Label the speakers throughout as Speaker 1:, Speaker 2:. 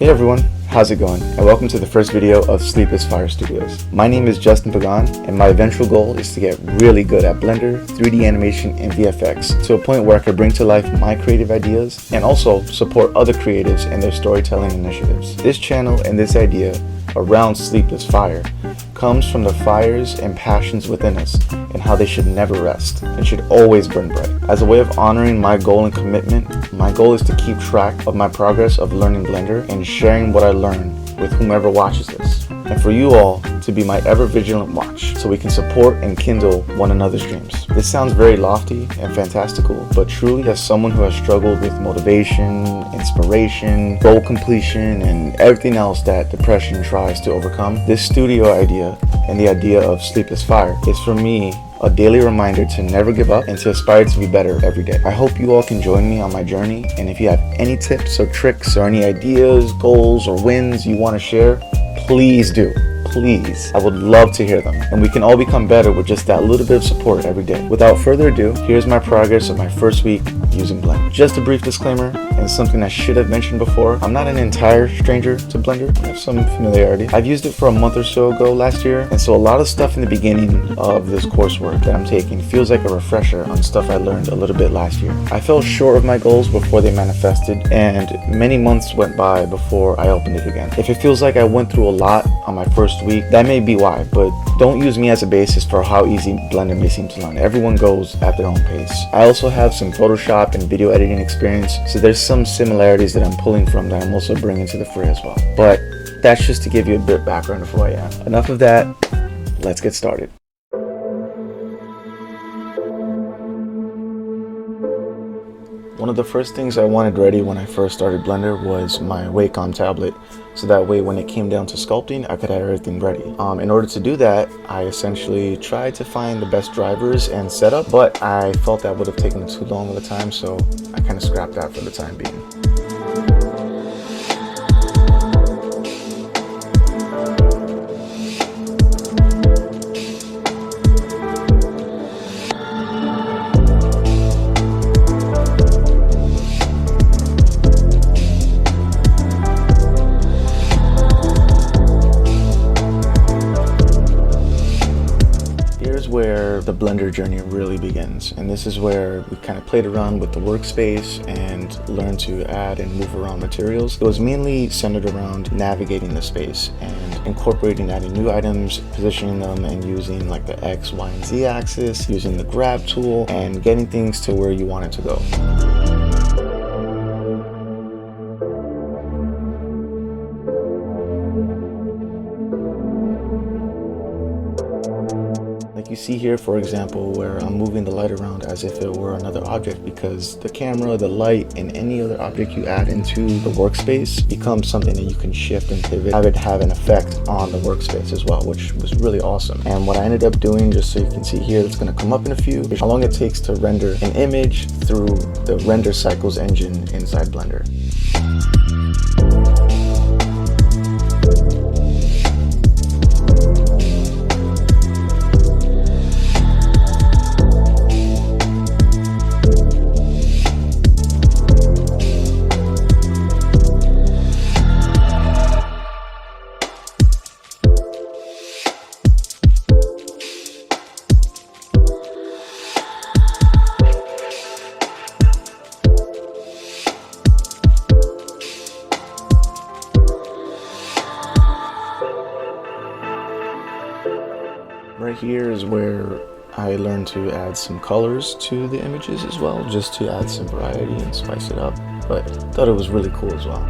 Speaker 1: Hey everyone, how's it going? And welcome to the first video of Sleep is Fire Studios. My name is Justin Pagan, and my eventual goal is to get really good at Blender, 3D animation, and VFX to a point where I can bring to life my creative ideas and also support other creatives in their storytelling initiatives. This channel and this idea around Sleep is Fire comes from the fires and passions within us and how they should never rest and should always burn bright. As a way of honoring my goal and commitment, my goal is to keep track of my progress of learning Blender and sharing what I learn with whomever watches this. And for you all to be my ever vigilant watch so we can support and kindle one another's dreams. This sounds very lofty and fantastical, but truly as someone who has struggled with motivation, inspiration, goal completion, and everything else that depression tries to overcome, this studio idea and the idea of Sleep is Fire is for me a daily reminder to never give up and to aspire to be better every day. I hope you all can join me on my journey, and if you have any tips or tricks or any ideas, goals, or wins you want to share, please do. Please, I would love to hear them, and we can all become better with just that little bit of support every day. Without further ado, here's my progress of my first week using Blender. Just a brief disclaimer, and something I should have mentioned before, I'm not an entire stranger to Blender. I have some familiarity. I've used it for a month or so ago last year, and so a lot of stuff in the beginning of this coursework that I'm taking feels like a refresher on stuff I learned a little bit last year. I fell short of my goals before they manifested, and many months went by before I opened it again. If it feels like I went through a lot on my first week, that may be why, but don't use me as a basis for how easy Blender may seem to learn. Everyone goes at their own pace. I also have some Photoshop and video editing experience, so there's some similarities that I'm pulling from that I'm also bringing to the fray as well. But that's just to give you a bit of background of who I am. Enough of that, let's get started. One of the first things I wanted ready when I first started Blender was my Wacom tablet, so that way when it came down to sculpting, I could have everything ready. In order to do that, I essentially tried to find the best drivers and setup, but I felt that would have taken too long of a time, so I kind of scrapped that for the time being. Where the Blender journey really begins, and this is where we kind of played around with the workspace and learned to add and move around materials. It was mainly centered around navigating the space and incorporating, adding new items, positioning them, and using like the X, Y, and Z axis, using the grab tool, and getting things to where you want it to go. You see here, for example, where I'm moving the light around as if it were another object, because the camera, the light, and any other object you add into the workspace becomes something that you can shift and pivot, have it have an effect on the workspace as well, which was really awesome. And what I ended up doing, just so you can see here, it's going to come up in a few, is how long it takes to render an image through the render cycles engine inside Blender. Right here is where I learned to add some colors to the images as well, just to add some variety and spice it up, but I thought it was really cool as well.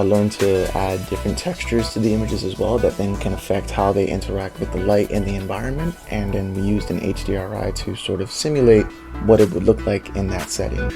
Speaker 1: learned to add different textures to the images as well that then can affect how they interact with the light in the environment, and then we used an HDRI to sort of simulate what it would look like in that setting.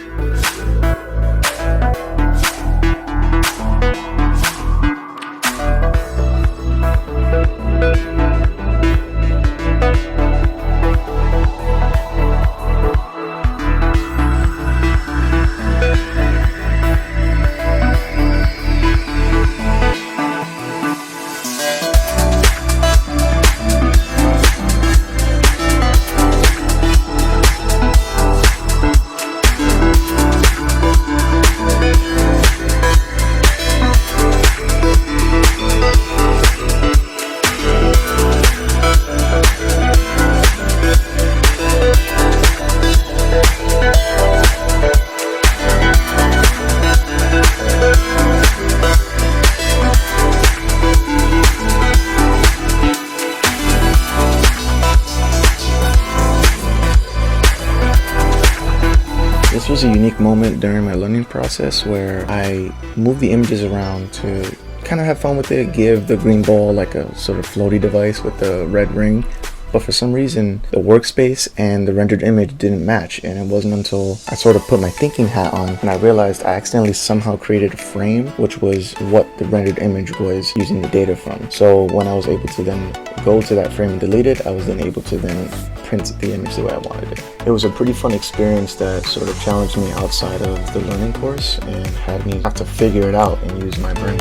Speaker 1: This was a unique moment during my learning process where I moved the images around to kind of have fun with it, give the green ball like a sort of floaty device with the red ring. But for some reason, the workspace and the rendered image didn't match, and it wasn't until I sort of put my thinking hat on and I realized I accidentally somehow created a frame, which was what the rendered image was using the data from. So when I was able to then go to that frame and delete it, I was then able to then print the image the way I wanted it. It was a pretty fun experience that sort of challenged me outside of the learning course and had me have to figure it out and use my brain.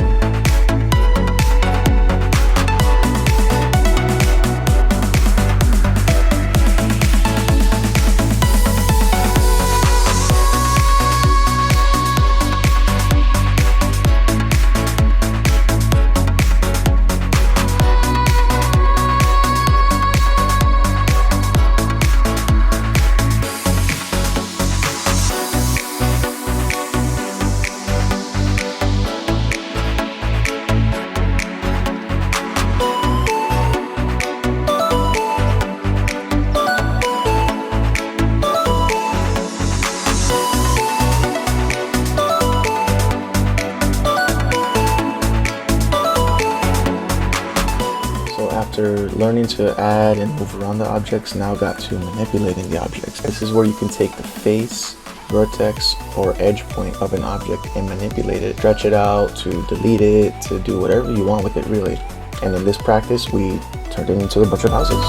Speaker 1: After learning to add and move around the objects, now got to manipulating the objects. This is where you can take the face, vertex, or edge point of an object and manipulate it, stretch it out, to delete it, to do whatever you want with it really. And in this practice, we turned it into a bunch of houses.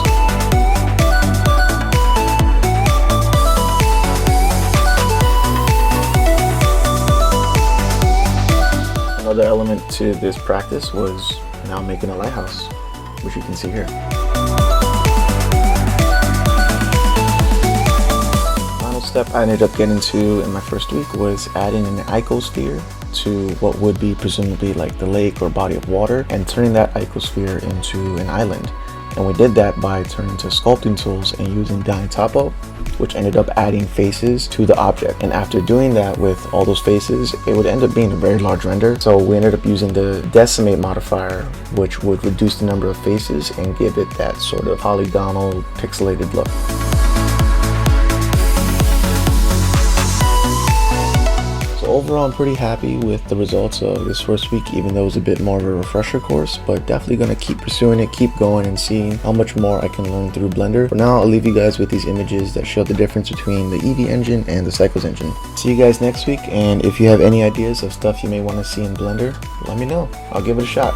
Speaker 1: Another element to this practice was now making a lighthouse, which you can see here. Final step I ended up getting to in my first week was adding an icosphere to what would be presumably like the lake or body of water and turning that icosphere into an island. And we did that by turning to sculpting tools and using Dying Topo, which ended up adding faces to the object. And after doing that with all those faces, it would end up being a very large render. So we ended up using the decimate modifier, which would reduce the number of faces and give it that sort of polygonal, pixelated look. Overall, I'm pretty happy with the results of this first week, even though it was a bit more of a refresher course, but definitely going to keep pursuing it, keep going and seeing how much more I can learn through Blender. For now, I'll leave you guys with these images that show the difference between the Eevee engine and the Cycles engine. See you guys next week, and if you have any ideas of stuff you may want to see in Blender, let me know. I'll give it a shot.